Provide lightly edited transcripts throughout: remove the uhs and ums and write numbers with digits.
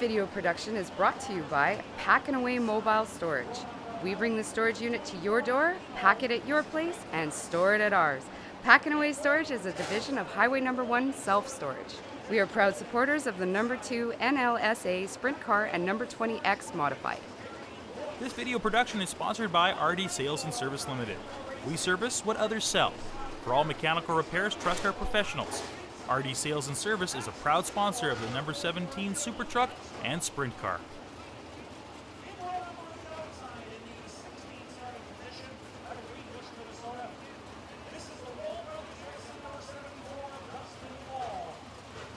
video production is brought to you by Pack and Away Mobile Storage. We bring the storage unit to your door, pack it at your place, and store it at ours. Pack and Away Storage is a division of Highway Number 1 Self-Storage. We are proud supporters of the Number 2 NLSA Sprint Car and Number 20X Modified. This video production is sponsored by RD Sales and Service Limited. We service what others sell. For all mechanical repairs, trust our professionals. RD Sales and Service is a proud sponsor of the number 17 Super Truck and Sprint Car.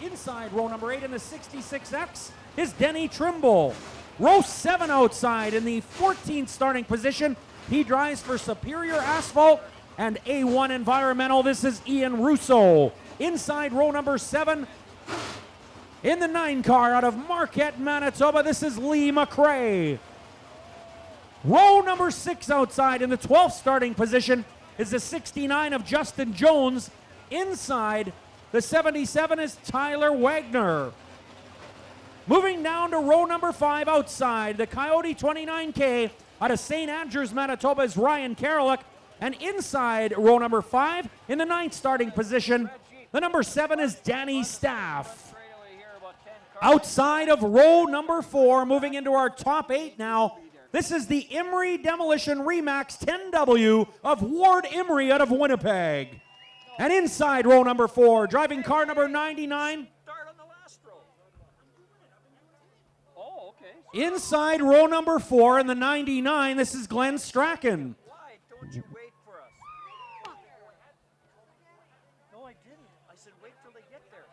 Inside row number 8 in the 66X is Denny Trimble. Row 7 outside in the 14th starting position. He drives for Superior Asphalt and A1 Environmental. This is Ian Russo. Inside row number 7 in the 9 car out of Marquette, Manitoba. This is Lee McRae. Row number 6 outside in the 12th starting position is the 69 of Justin Jones. Inside the 77 is Tyler Wagner. Moving down to row number 5 outside, the Coyote 29K out of St. Andrews, Manitoba is Ryan Karalik. And inside row number 5 in the 9th starting position, the number 7 is Danny Staff. Outside of row number 4, moving into our top 8 now, this is the Emery Demolition Remax 10W of Ward Emery out of Winnipeg. And inside row number 4, driving car number 99. Inside row number 4 in the 99, this is Glenn Strachan. Why don't you wait for us? No, I didn't. I said wait till they get there.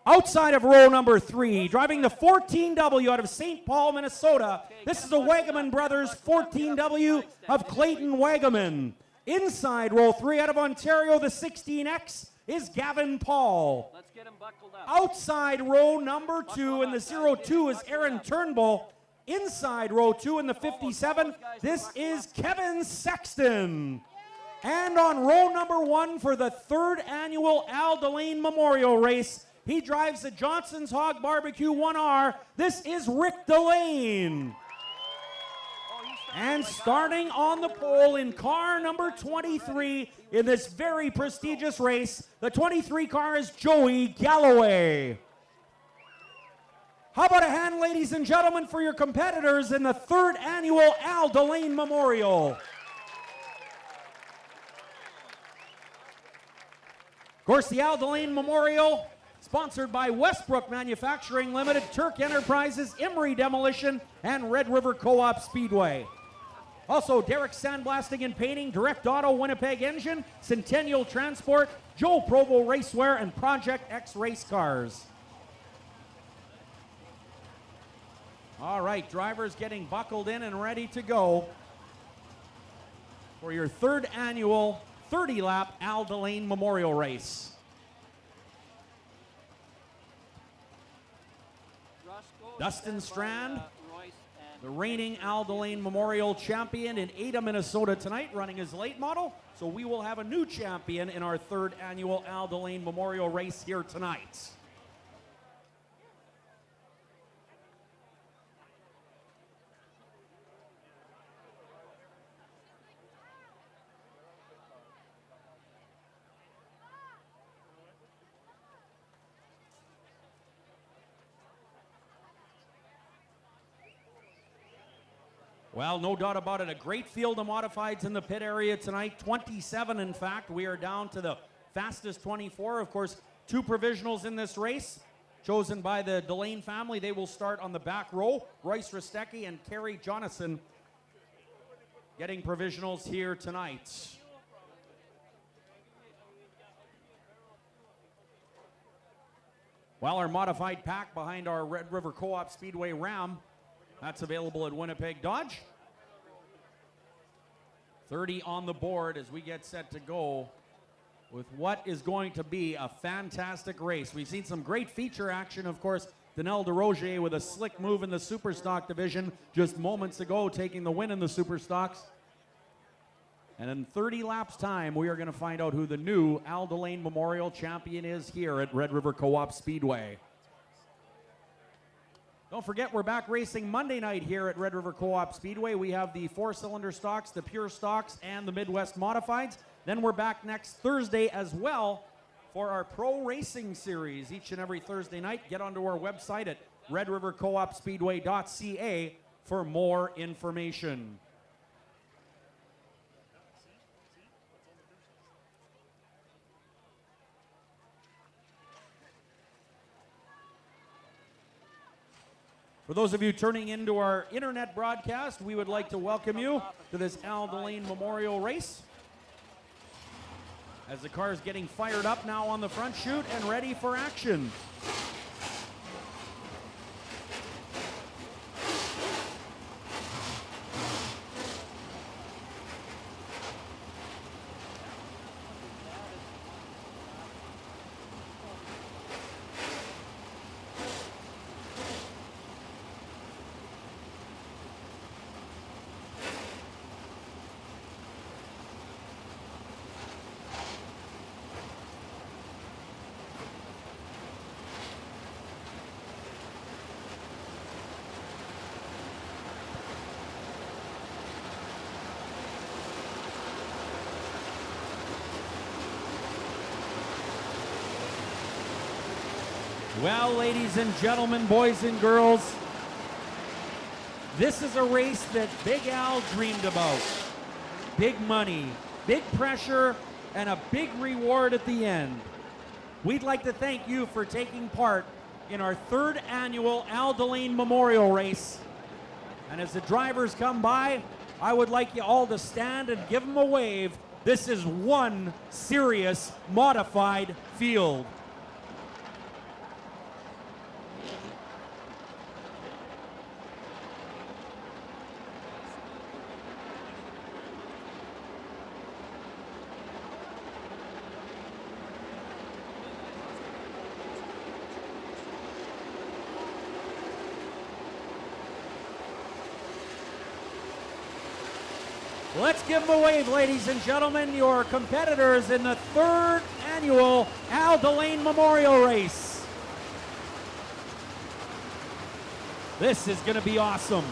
Outside of row number 3, driving the 14W out of St. Paul, Minnesota, this is the Wagaman Brothers 14W of Clayton Wagaman. Inside row 3 out of Ontario, the 16X is Gavin Paul. Let's get him buckled up. Outside row number 2 in the 02 is Aaron Turnbull. Inside row 2 in the 57, this is Kevin Sexton. And on row number 1 for the 3rd annual Al Delane Memorial Race, he drives the Johnson's Hog Barbecue 1R. This is Rick Delane. And starting on the pole in car number 23 in this very prestigious race, the 23 car is Joey Galloway. How about a hand, ladies and gentlemen, for your competitors in the 3rd annual Al Delane Memorial? Of course, the Al Delane Memorial, sponsored by Westbrook Manufacturing Limited, Turk Enterprises, Emery Demolition, and Red River Co-op Speedway. Also, Derek Sandblasting and Painting, Direct Auto, Winnipeg Engine, Centennial Transport, Joe Provo Racewear, and Project X Race Cars. All right, drivers getting buckled in and ready to go for your 3rd annual 30-lap Al Delane Memorial Race. Dustin Strand, the reigning Al Delane Memorial champion in Ada, Minnesota tonight, running his late model. So we will have a new champion in our 3rd annual Al Delane Memorial Race here tonight. Well, no doubt about it, a great field of modifieds in the pit area tonight. 27, in fact. We are down to the fastest 24. Of course, 2 provisionals in this race, chosen by the Delane family. They will start on the back row. Royce Rostecki and Kerry Jonathan getting provisionals here tonight. Well, our modified pack behind our Red River Co-op Speedway Ram, that's available at Winnipeg Dodge. 30 on the board as we get set to go with what is going to be a fantastic race. We've seen some great feature action, of course. Danelle DeRogier with a slick move in the Superstock division just moments ago, taking the win in the Superstocks. And in 30 laps time, we are going to find out who the new Al Delane Memorial champion is here at Red River Co-op Speedway. Don't forget, we're back racing Monday night here at Red River Co-op Speedway. We have the 4-cylinder stocks, the pure stocks, and the Midwest Modifieds. Then we're back next Thursday as well for our Pro Racing Series each and every Thursday night. Get onto our website at redrivercoopspeedway.ca for more information. For those of you turning into our internet broadcast, we would like to welcome you to this Al Delane Memorial Race. As the car is getting fired up now on the front chute and ready for action. Well, ladies and gentlemen, boys and girls, this is a race that Big Al dreamed about. Big money, big pressure, and a big reward at the end. We'd like to thank you for taking part in our 3rd annual Al Delane Memorial Race. And as the drivers come by, I would like you all to stand and give them a wave. This is one serious modified field. Let's give them a wave, ladies and gentlemen, your competitors in the 3rd annual Al Delane Memorial Race. This is going to be awesome.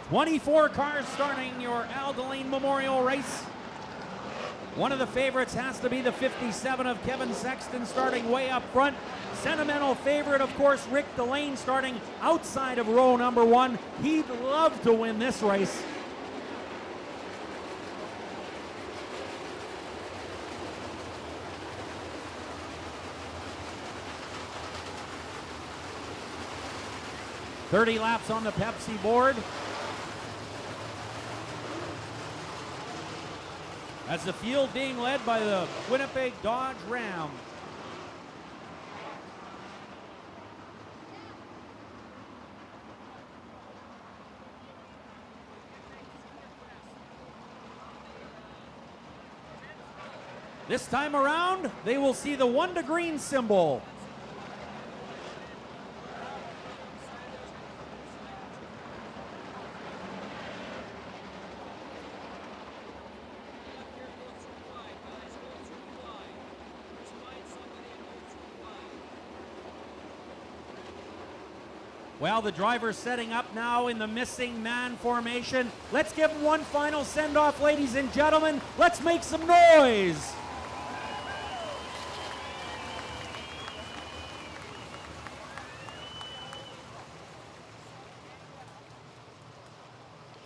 "24 cars starting your Al Delane Memorial Race. One of the favorites has to be the 57 of Kevin Sexton starting way up front. Sentimental favorite, of course, Rick Delane starting outside of row number 1. He'd love to win this race. "30 laps on the Pepsi board. As the field being led by the Winnipeg Dodge Ram. This time around, they will see the 1 to green symbol. Well, the driver's setting up now in the missing man formation. Let's give them one final send-off, ladies and gentlemen. Let's make some noise.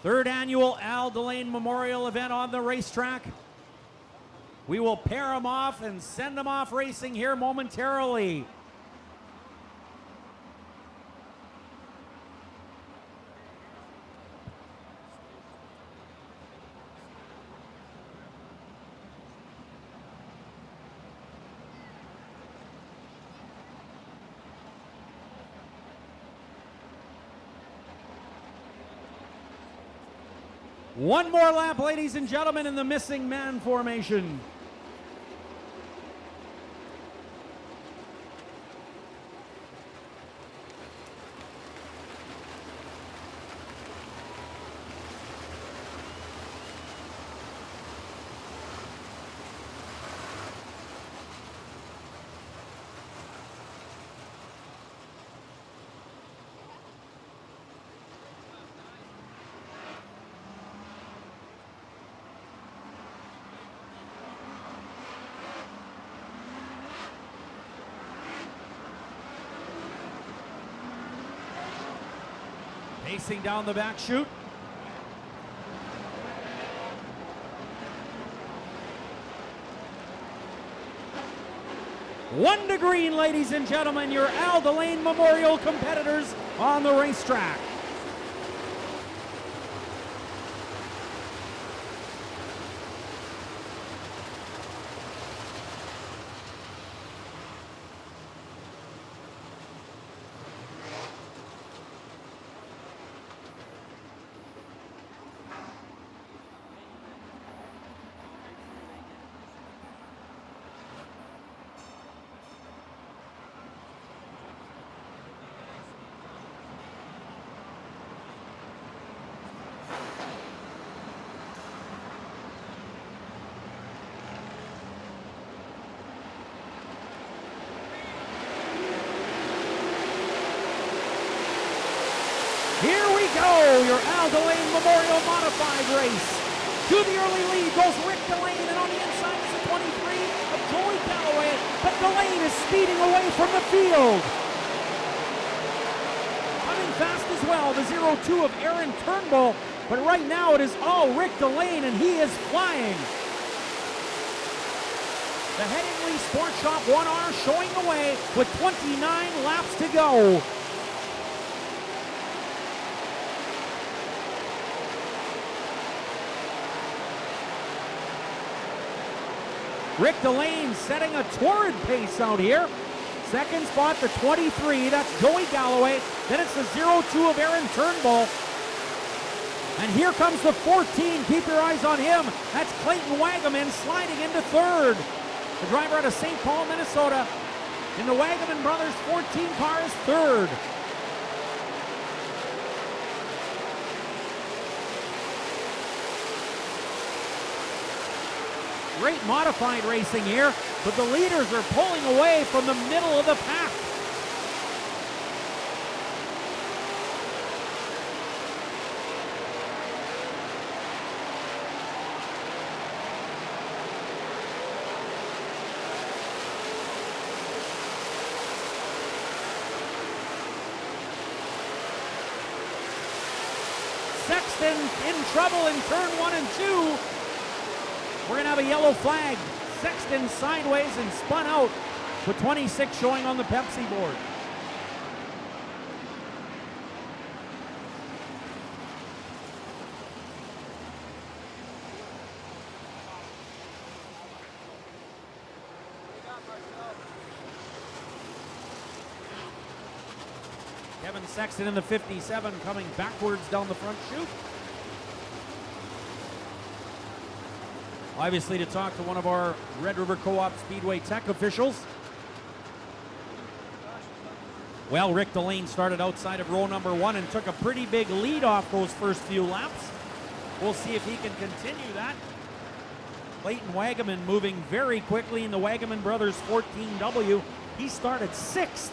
Third annual Al Delane Memorial event on the racetrack. We will pair them off and send them off racing here momentarily. One more lap, ladies and gentlemen, in the missing man formation. Racing down the back chute. One to green, ladies and gentlemen, your Al Delane Memorial competitors on the racetrack. Here we go, your Al Delane Memorial Modified race. To the early lead goes Rick Delane, and on the inside is the 23 of Joey Galloway, but Delane is speeding away from the field. Coming fast as well, the 02 of Aaron Turnbull, but right now it is all Rick Delane, and he is flying. The Headingley Sports Shop 1R showing the way with 29 laps to go. Rick Delane setting a torrid pace out here. Second spot, the 23, that's Joey Galloway. Then it's the 02 of Aaron Turnbull. And here comes the 14, keep your eyes on him. That's Clayton Wagaman sliding into third. The driver out of St. Paul, Minnesota. In the Wagaman Brothers 14 car is third. Great modified racing here, but the leaders are pulling away from the middle of the pack. Sexton in trouble in turn 1 and 2. We're going to have a yellow flag. Sexton sideways and spun out with 26 showing on the Pepsi board. Kevin Sexton in the 57 coming backwards down the front chute. Obviously to talk to one of our Red River Co-op Speedway tech officials. Well, Rick Delane started outside of row number 1 and took a pretty big lead off those first few laps. We'll see if he can continue that. Clayton Wagaman moving very quickly in the Wagaman Brothers 14W. He started 6th.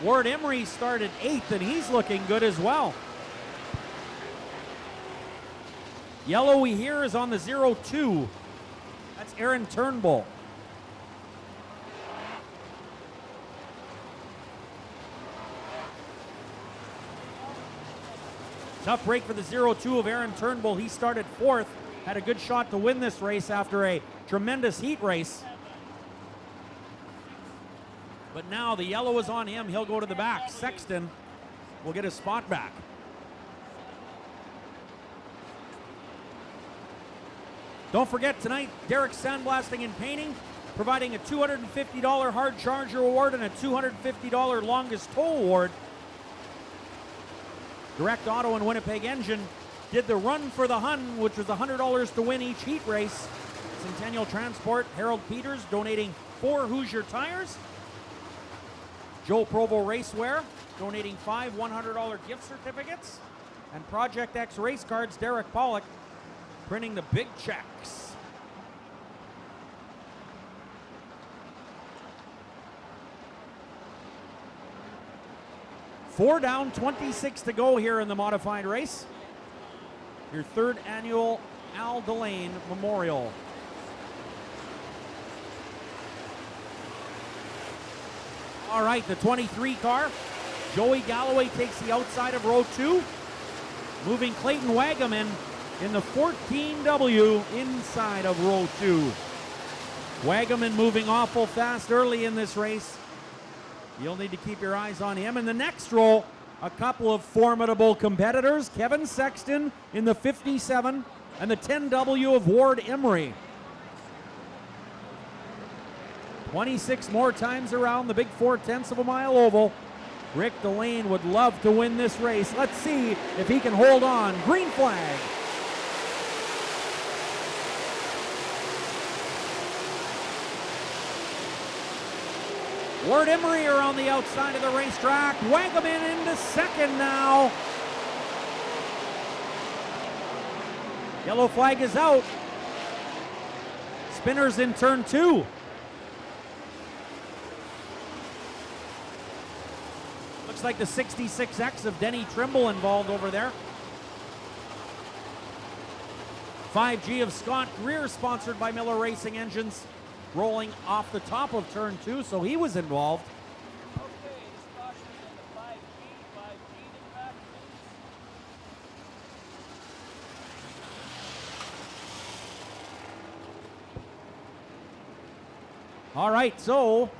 Ward Emery started 8th, and he's looking good as well. Yellow we hear is on the 02. That's Aaron Turnbull. Tough break for the 02 of Aaron Turnbull. He started 4th, had a good shot to win this race after a tremendous heat race. But now the yellow is on him. He'll go to the back. Sexton will get his spot back. Don't forget tonight, Derek Sandblasting and Painting, providing a $250 hard charger award and a $250 longest tow award. Direct Auto and Winnipeg Engine did the Run for the Hun, which was $100 to win each heat race. Centennial Transport, Harold Peters donating 4 Hoosier tires. Joe Provo Racewear donating 5 $100 gift certificates. And Project X Race Cards, Derek Pollock printing the big checks. Four down, 26 to go here in the modified race. Your 3rd annual Al Delane Memorial. All right, the 23 car Joey Galloway takes the outside of row 2. Moving Clayton Wagaman in the 14W inside of row 2. Wagaman moving awful fast early in this race. You'll need to keep your eyes on him. In the next row, a couple of formidable competitors. Kevin Sexton in the 57 and the 10W of Ward Emery. 26 more times around the big 4/10 of a mile oval. Rick Delane would love to win this race. Let's see if he can hold on. Green flag. Ward Emery are on the outside of the racetrack. Wagaman into second now. Yellow flag is out. Spinners in turn 2. Looks like the 66X of Denny Trimble involved over there. 5G of Scott Greer, sponsored by Miller Racing Engines, rolling off the top of turn 2, so he was involved. Okay, this caution is in the 5G to back, please. All right, so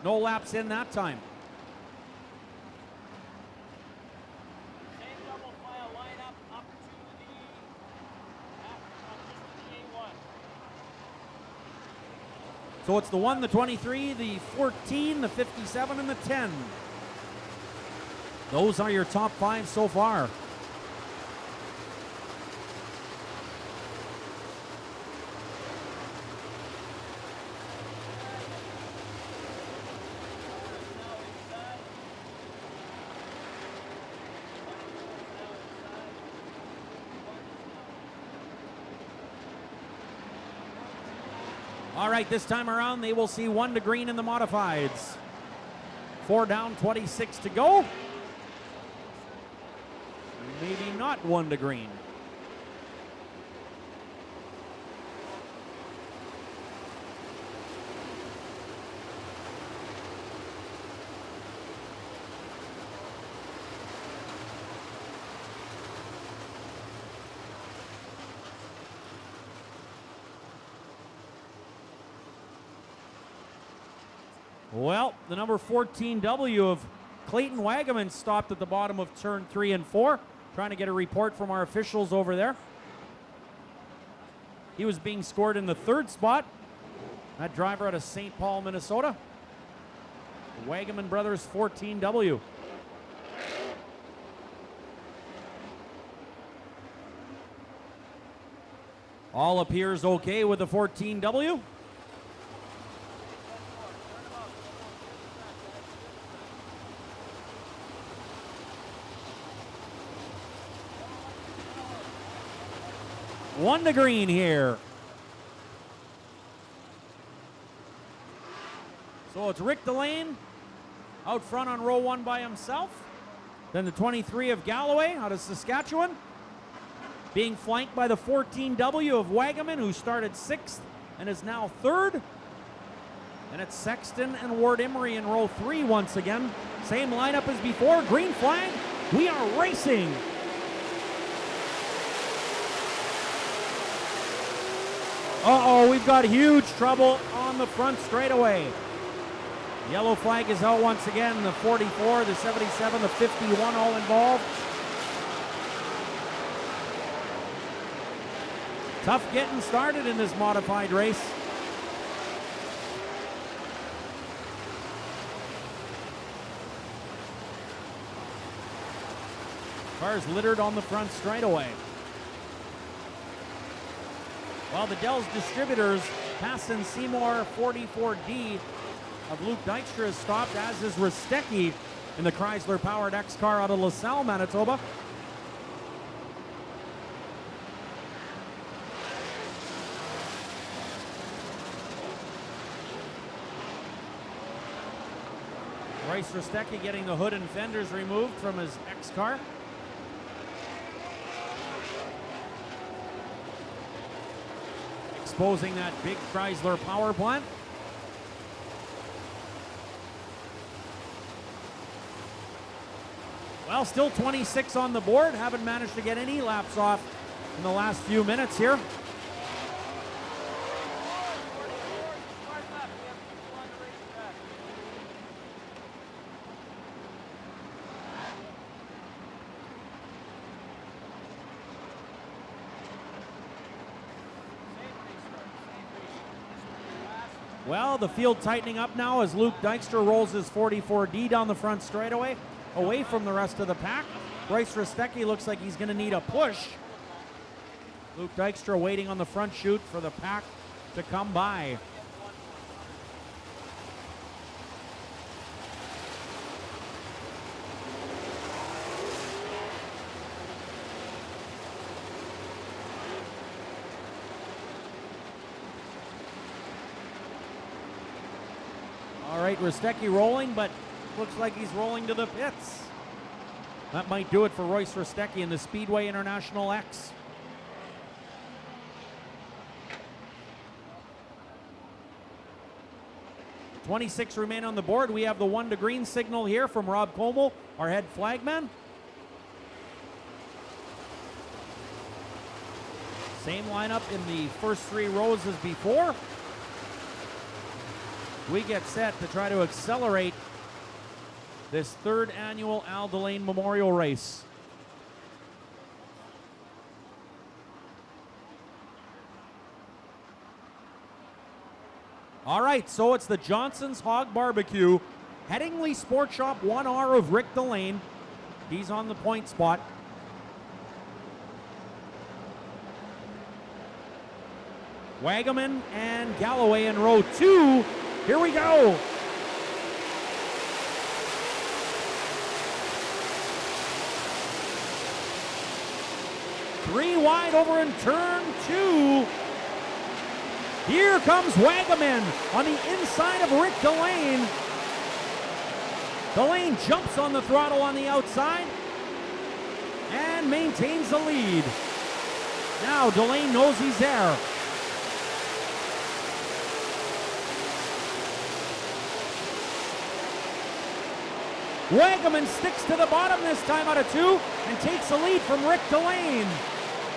no laps in that time. Same double file lineup up to the A1. So it's the 1, the 23, the 14, the 57, and the 10. Those are your top 5 so far. All right, this time around, they will see 1 to green in the modifieds. 4 down, 26 to go. Maybe not 1 to green. Well, the number 14W of Clayton Wagaman stopped at the bottom of turn 3 and 4, trying to get a report from our officials over there. He was being scored in the 3rd spot. That driver out of St. Paul, Minnesota. The Wagaman brothers 14W. All appears okay with the 14W. One to green here. So it's Rick Delane out front on row 1 by himself. Then the 23 of Galloway out of Saskatchewan, being flanked by the 14W of Wagaman, who started 6th and is now 3rd. And it's Sexton and Ward Emery in row 3 once again. Same lineup as before. Green flag. We are racing. Uh-oh, we've got huge trouble on the front straightaway. Yellow flag is out once again. The 44, the 77, the 51 all involved. Tough getting started in this modified race. Cars littered on the front straightaway. While the Dell's Distributors, Passon Seymour 44D of Luke Dykstra is stopped, as is Rostecki in the Chrysler-powered X-Car out of LaSalle, Manitoba. Bryce Rostecki getting the hood and fenders removed from his X-Car. Exposing that big Chrysler power plant. Well, still 26 on the board. Haven't managed to get any laps off in the last few minutes here. Well, the field tightening up now as Luke Dykstra rolls his 44D down the front straightaway, away from the rest of the pack. Bryce Rostecki looks like he's going to need a push. Luke Dykstra waiting on the front chute for the pack to come by. All right, Rostecki rolling, but looks like he's rolling to the pits. That might do it for Royce Rostecki in the Speedway International X. .26 remain on the board. We have the 1 to green signal here from Rob Como, our head flagman. Same lineup in the first 3 rows as before. We get set to try to accelerate this 3rd annual Al Delane Memorial Race. All right, so it's the Johnson's Hog Barbecue, Headingley Sport Shop 1R of Rick Delane. He's on the point spot. Wagaman and Galloway in row 2. Here we go. Three wide over in turn 2. Here comes Wagaman on the inside of Rick Delane. Delane jumps on the throttle on the outside and maintains the lead. Now Delane knows he's there. Wagaman sticks to the bottom this time out of 2 and takes the lead from Rick Delane.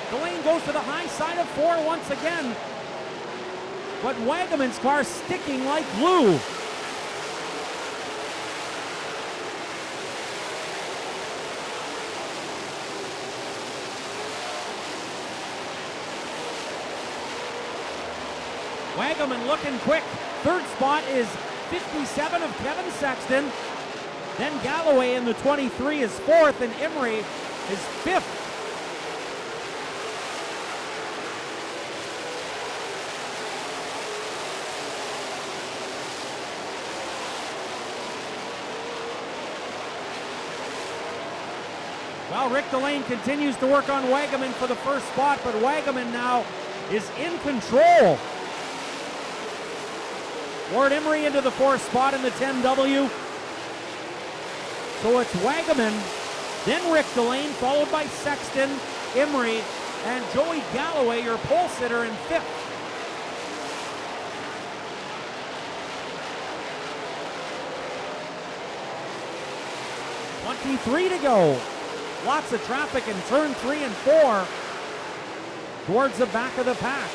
Delane goes to the high side of 4 once again, but Wagaman's car sticking like glue. Wagaman looking quick. 3rd spot is 57 of Kevin Sexton. Then Galloway in the 23 is 4th, and Emery is 5th. Well, Rick Delane continues to work on Wagaman for the 1st spot, but Wagaman now is in control. Ward Emery into the 4th spot in the 10W. So it's Wagaman, then Rick Delane, followed by Sexton, Emery, and Joey Galloway, your pole sitter, in 5th. .23 to go. Lots of traffic in turn 3 and 4 towards the back of the pack.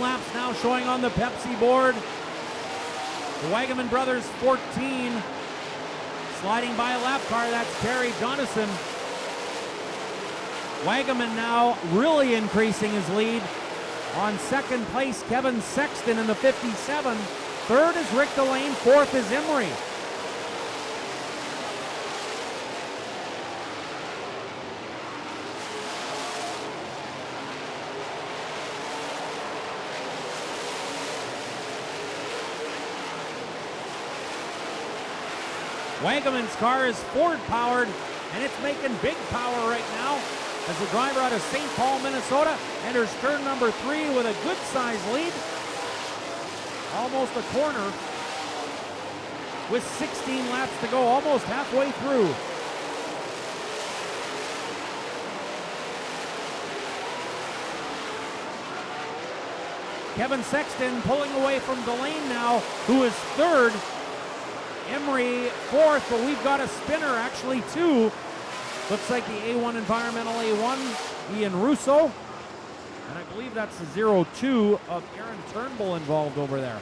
Laps now showing on the Pepsi board. The Wagaman brothers 14. Sliding by a lap car, that's Terry Johnson. Wagaman now really increasing his lead. On 2nd place, Kevin Sexton in the 57. 3rd is Rick Delane, 4th is Emery. Wagaman's car is Ford powered, and it's making big power right now as the driver out of St. Paul, Minnesota, enters turn number 3 with a good size lead. Almost a corner with 16 laps to go, almost halfway through. Kevin Sexton pulling away from Delane now, who is third. Emery fourth, but we've got a spinner, actually two. Looks like the A1 Environmental A1, Ian Russo. And I believe that's the 02 of Aaron Turnbull involved over there.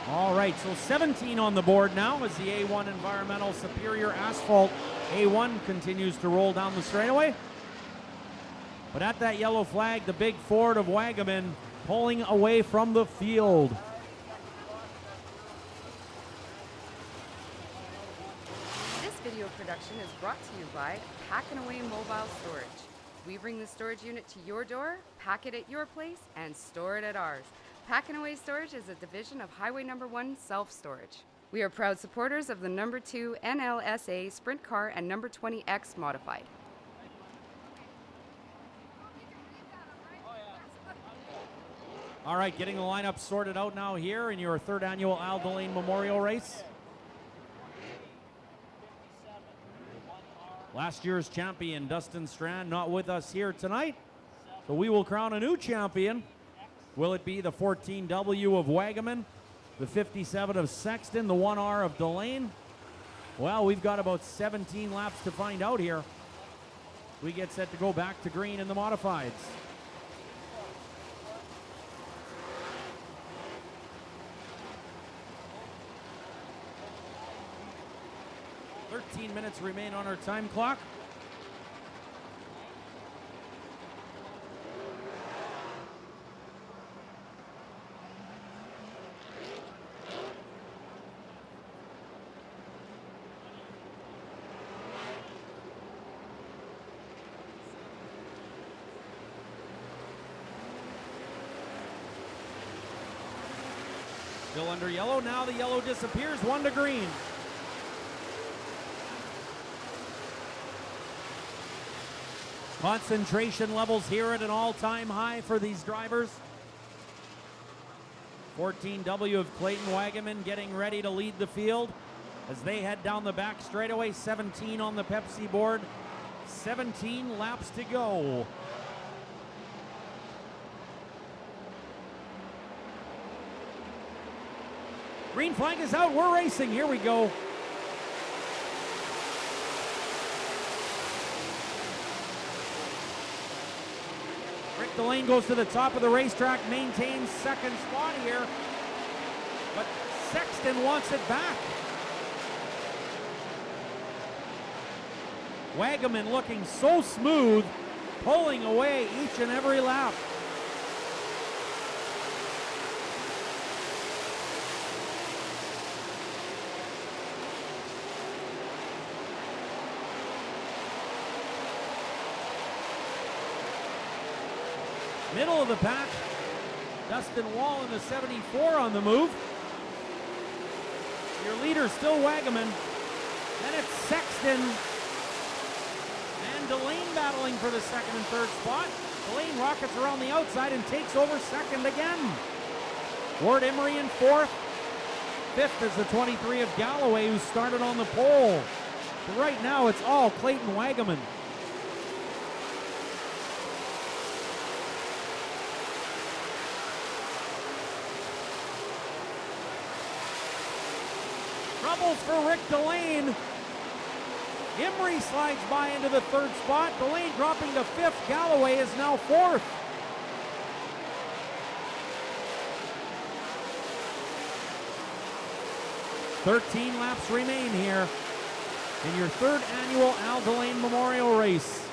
All right, so 17 on the board now as the A1 Environmental Superior Asphalt A1 continues to roll down the straightaway. But at that yellow flag, the big Ford of Wagaman pulling away from the field. This video production is brought to you by Packin' Away Mobile Storage. We bring the storage unit to your door, pack it at your place, and store it at ours. Packin' Away Storage is a division of Highway Number 1 Self-Storage. We are proud supporters of the Number 2 NLSA Sprint Car and Number 20X Modified. All right, getting the lineup sorted out now here in your third annual Al Delane Memorial Race. Last year's champion, Dustin Strand, not with us here tonight. So we will crown a new champion. Will it be the 14W of Wagaman, the 57 of Sexton, the 1R of Delane? Well, we've got about 17 laps to find out here. We get set to go back to green in the modifieds. Minutes remain on our time clock. Still under yellow. Now the yellow disappears. 1 to green. Concentration levels here at an all-time high for these drivers. 14W of Clayton Wagaman getting ready to lead the field as they head down the back straightaway. 17 on the Pepsi board. 17 laps to go. Green flag is out. We're racing. Here we go. Delane goes to the top of the racetrack, maintains second spot here, but Sexton wants it back. Wagaman looking so smooth, pulling away each and every lap. Middle of the pack, Dustin Wall in the 74 on the move. Your leader still Wagaman. Then it's Sexton and Delane battling for the second and third spot. Delane rockets around the outside and takes over second again. Ward Emery in fourth. Fifth is the 23 of Galloway, who started on the pole. But right now it's all Clayton Wagaman. Troubles for Rick Delane. Emery slides by into the third spot. Delane dropping to fifth. Galloway is now fourth. "13 laps remain here in your third annual Al Delane Memorial Race.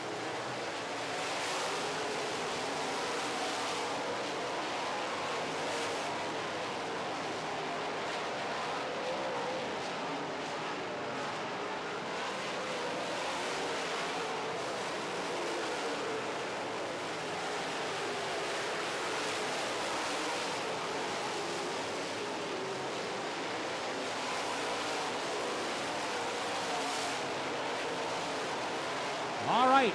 All right.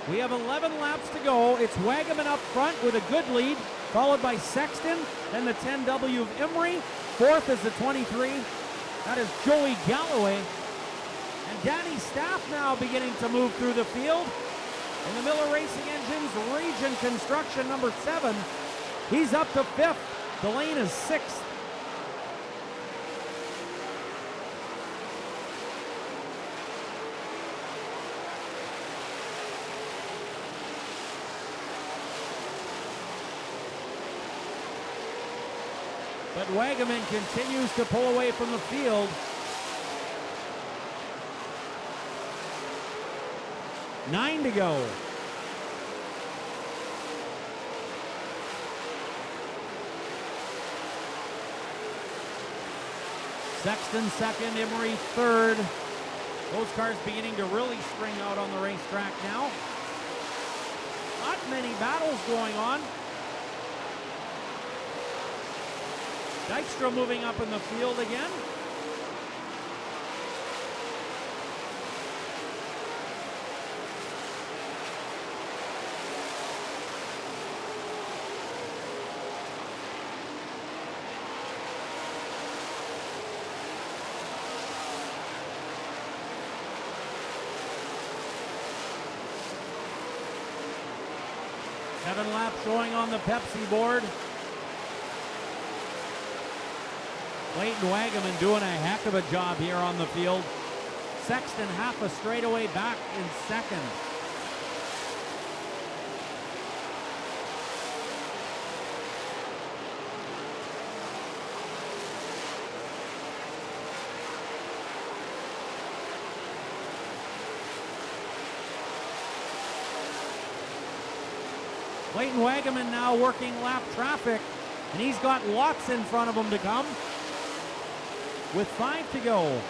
We have 11 laps to go. It's Wagaman up front with a good lead, followed by Sexton, then the 10W of Emery. Fourth is the 23. That is Joey Galloway. And Danny Staff now beginning to move through the field. In the Miller Racing Engines Region Construction number 7. He's up to 5th. Delane is 6th. But Wagaman continues to pull away from the field. 9 to go. Sexton second, Emery third. Those cars beginning to really string out on the racetrack now. Not many battles going on. Dykstra moving up in the field again. Seven laps showing on the Pepsi board. Clayton Wagaman doing a heck of a job here on the field. Sexton half a straightaway back in second. Clayton Wagaman now working lap traffic, and he's got lots in front of him to come. With 5 to go.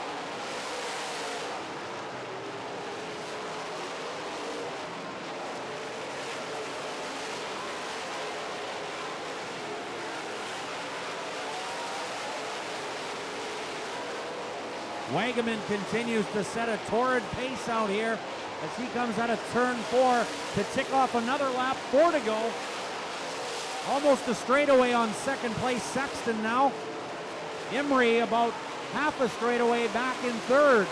Wagaman continues to set a torrid pace out here as he comes out of turn 4 to tick off another lap. 4 to go. Almost a straightaway on second place Sexton now. Emery about half a straightaway back in third.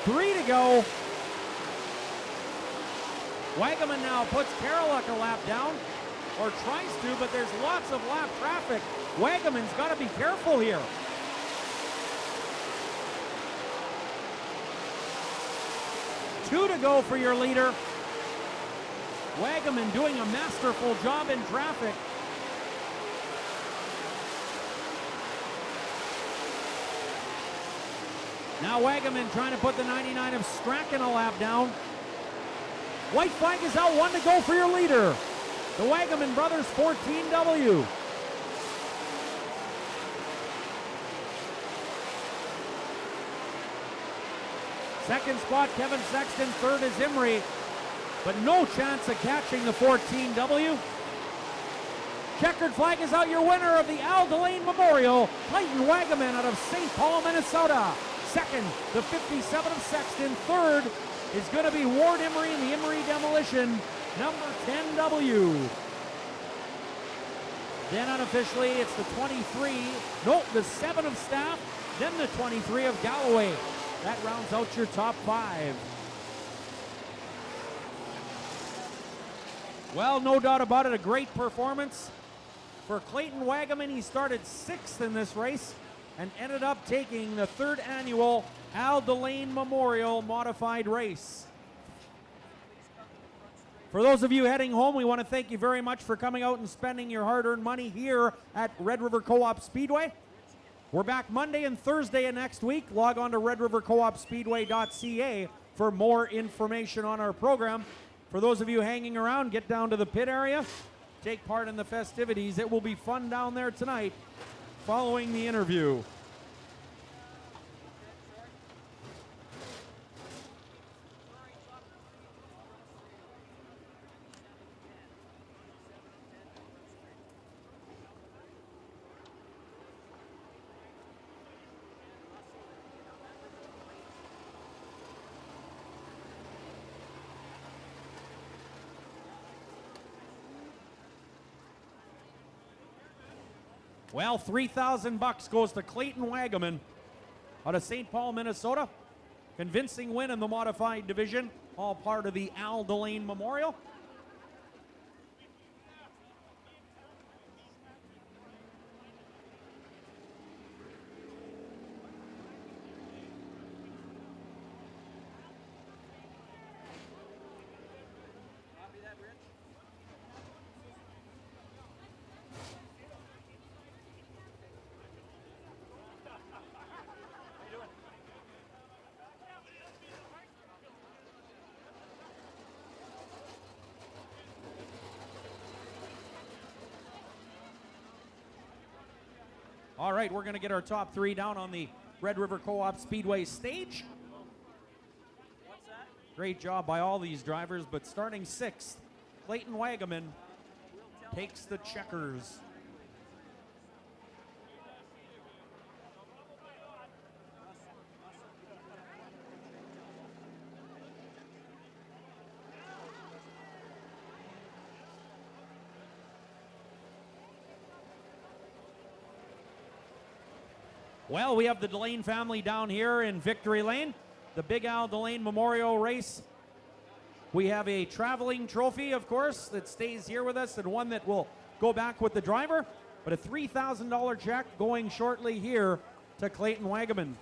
Three to go. Wagaman now puts Karoluk a lap down, or tries to, but there's lots of lap traffic. Wagaman's got to be careful here. Two to go for your leader. Wagaman doing a masterful job in traffic. Now Wagaman trying to put the 99 of Strachan a lap down. White flag is out, 1 to go for your leader. The Wagaman brothers 14W. Second spot, Kevin Sexton. Third is Emery. But no chance of catching the 14W. Checkered flag is out, your winner of the Al Delane Memorial, Clayton Wagaman out of St. Paul, Minnesota. Second, the 57 of Sexton. Third is going to be Ward Emery in the Emery Demolition, number 10W. Then unofficially, it's the 23, nope, the 7 of Staff, then the 23 of Galloway. That rounds out your top 5. Well, no doubt about it, a great performance for Clayton Wagaman. He started 6th in this race and ended up taking the 3rd annual Al Delane Memorial Modified Race. For those of you heading home, we want to thank you very much for coming out and spending your hard-earned money here at Red River Co-op Speedway. We're back Monday and Thursday of next week. Log on to redrivercoopspeedway.ca for more information on our program. For those of you hanging around, get down to the pit area, take part in the festivities. It will be fun down there tonight following the interview. Well, $3,000 goes to Clayton Wagaman out of St. Paul, Minnesota. Convincing win in the modified division, all part of the Al Delane Memorial. All right, we're going to get our top 3 down on the Red River Co-op Speedway stage. What's that? Great job by all these drivers, but starting 6th, Clayton Wagaman takes the checkers. Well, we have the Delane family down here in Victory Lane, the Big Al Delane Memorial Race. We have a traveling trophy, of course, that stays here with us and one that will go back with the driver, but a $3,000 check going shortly here to Clayton Wagaman.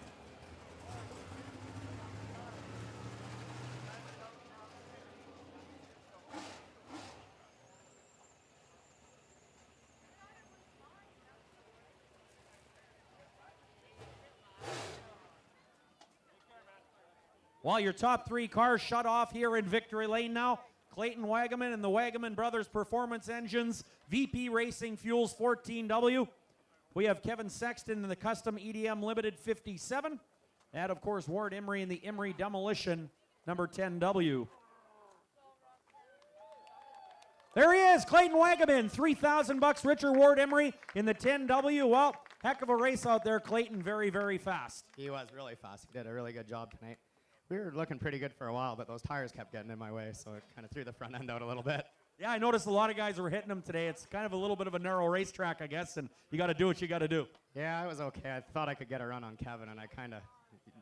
Well, your top 3 cars shut off here in Victory Lane now. Clayton Wagaman and the Wagaman Brothers Performance Engines, VP Racing Fuels 14W. We have Kevin Sexton in the Custom EDM Limited 57. And, of course, Ward Emery in the Emery Demolition number 10W. There he is, Clayton Wagaman, $3,000. Richard Ward Emery in the 10W. Well, heck of a race out there, Clayton, very, very fast. He was really fast. He did a really good job tonight. We were looking pretty good for a while, but those tires kept getting in my way, so it kind of threw the front end out a little bit. Yeah, I noticed a lot of guys were hitting them today. It's kind of a little bit of a narrow racetrack, I guess, and you got to do what you got to do. Yeah, it was okay. I thought I could get a run on Kevin, and I kind of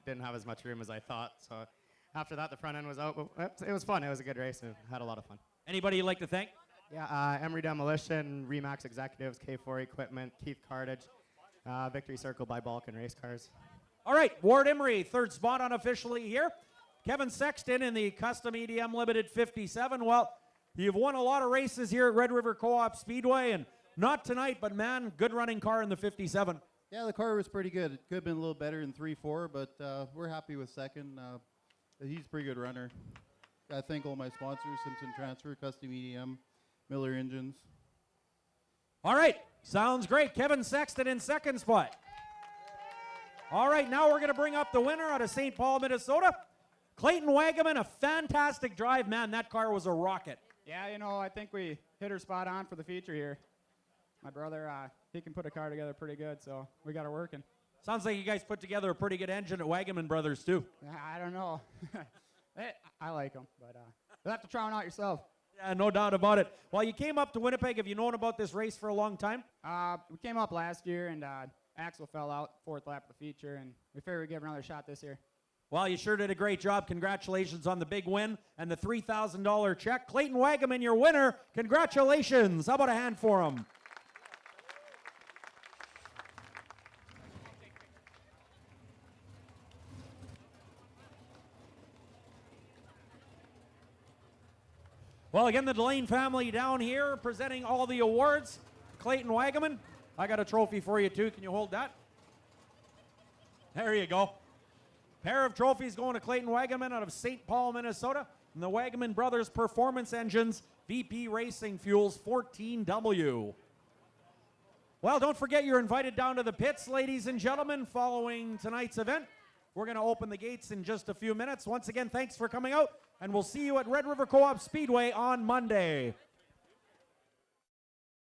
didn't have as much room as I thought. So after that, the front end was out. But it was fun. It was a good race, and had a lot of fun. Anybody you'd like to thank? Yeah, Emery Demolition, Remax Executives, K4 Equipment, Keith Cartage, Victory Circle by Balkan Race Cars. All right, Ward Emery, 3rd spot unofficially here. Kevin Sexton in the Custom EDM Limited 57. Well, you've won a lot of races here at Red River Co-op Speedway, and not tonight, but man, good running car in the 57. Yeah, the car was pretty good. It could have been a little better in 3-4, but we're happy with 2nd. He's a pretty good runner. I thank all my sponsors, Simpson Transfer, Custom EDM, Miller Engines. All right, sounds great. Kevin Sexton in 2nd spot. All right, now we're going to bring up the winner out of St. Paul, Minnesota. Clayton Wagaman, a fantastic drive. Man, that car was a rocket. Yeah, you know, I think we hit her spot on for the feature here. My brother, he can put a car together pretty good, so we got her working. Sounds like you guys put together a pretty good engine at Wagaman Brothers, too. I don't know. I like them, but you'll have to try one out yourself. Yeah, no doubt about it. Well, you came up to Winnipeg. Have you known about this race for a long time? We came up last year, and Axel fell out 4th lap of the feature, and we figured we'd give her another shot this year. Well, you sure did a great job. Congratulations on the big win and the $3,000 check. Clayton Wagaman, your winner. Congratulations. How about a hand for him? Well, again, the Delane family down here presenting all the awards. Clayton Wagaman, I got a trophy for you too. Can you hold that? There you go. Pair of trophies going to Clayton Wagaman out of St. Paul, Minnesota. And the Wagaman Brothers Performance Engines VP Racing Fuels 14W. Well, don't forget you're invited down to the pits, ladies and gentlemen, following tonight's event. We're going to open the gates in just a few minutes. Once again, thanks for coming out, and we'll see you at Red River Co-op Speedway on Monday.